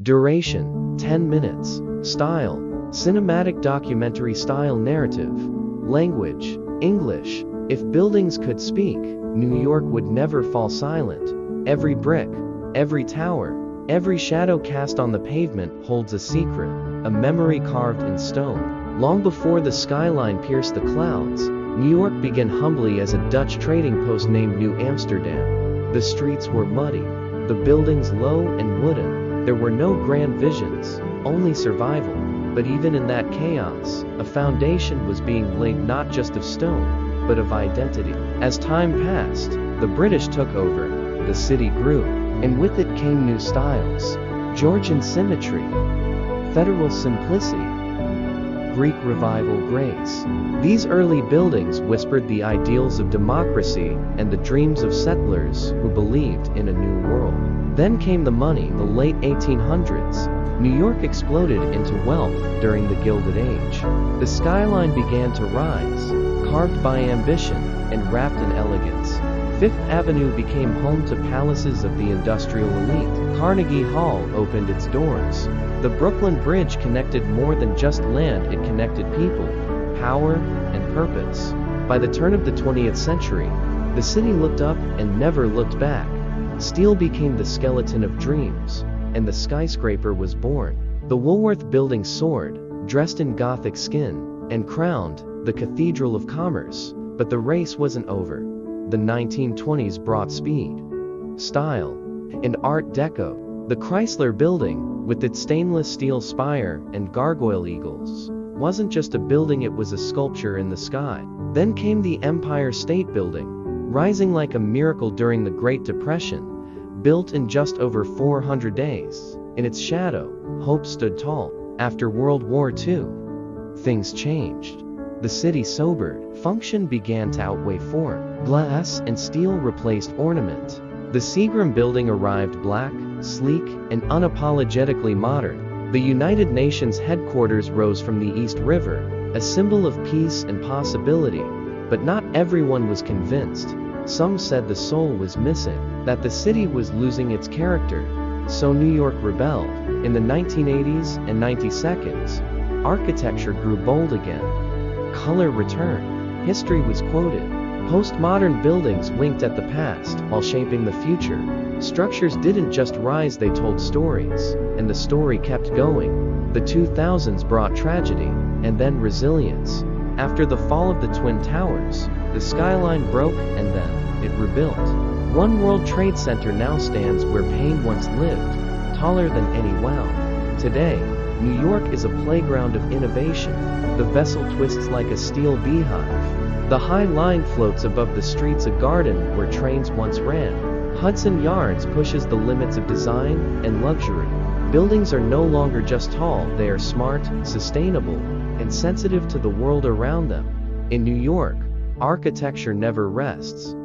Duration, 10 minutes. Style, cinematic documentary style narrative. Language, English. If buildings could speak, New York would never fall silent. Every brick, every tower, every shadow cast on the pavement holds a secret, a memory carved in stone. Long before the skyline pierced the clouds, New York began humbly as a Dutch trading post named New Amsterdam. The streets were muddy, the buildings low and wooden. There were no grand visions, only survival. But even in that chaos, a foundation was being laid not just of stone, but of identity. As time passed, the British took over, the city grew, and with it came new styles, Georgian symmetry, federal simplicity, Greek revival grace. These early buildings whispered the ideals of democracy and the dreams of settlers who believed in a new world. Then came the money. The late 1800s, New York exploded into wealth during the Gilded Age. The skyline began to rise, carved by ambition and wrapped in elegance. Fifth Avenue became home to palaces of the industrial elite. Carnegie Hall opened its doors. The Brooklyn Bridge connected more than just land, it connected people, power, and purpose. By the turn of the 20th century, the city looked up and never looked back. Steel became the skeleton of dreams, and the skyscraper was born. The Woolworth Building soared, dressed in Gothic skin, and crowned the Cathedral of Commerce. But the race wasn't over. The 1920s brought speed, style, and Art Deco. The Chrysler Building, with its stainless steel spire and gargoyle eagles, wasn't just a building, it was a sculpture in the sky. Then came the Empire State Building, rising like a miracle during the Great Depression, built in just over 400 days. In its shadow, hope stood tall. After World War II, things changed. The city sobered. Function began to outweigh form. Glass and steel replaced ornament. The Seagram Building arrived black, sleek, and unapologetically modern. The United Nations headquarters rose from the East River, a symbol of peace and possibility. But not everyone was convinced. Some said the soul was missing, that the city was losing its character. So New York rebelled. In the 1980s and 92nd, architecture grew bold again. Color returned. History was quoted. Postmodern buildings winked at the past while shaping the future. Structures didn't just rise, they told stories, and the story kept going. The 2000s brought tragedy, and then resilience. After the fall of the Twin Towers, the skyline broke, and then it rebuilt. One World Trade Center now stands where pain once lived, taller than any wow. Today, New York is a playground of innovation. The vessel twists like a steel beehive. The High Line floats above the streets, a garden where trains once ran. Hudson Yards pushes the limits of design and luxury. Buildings are no longer just tall, they are smart, sustainable, and sensitive to the world around them. In New York, architecture never rests.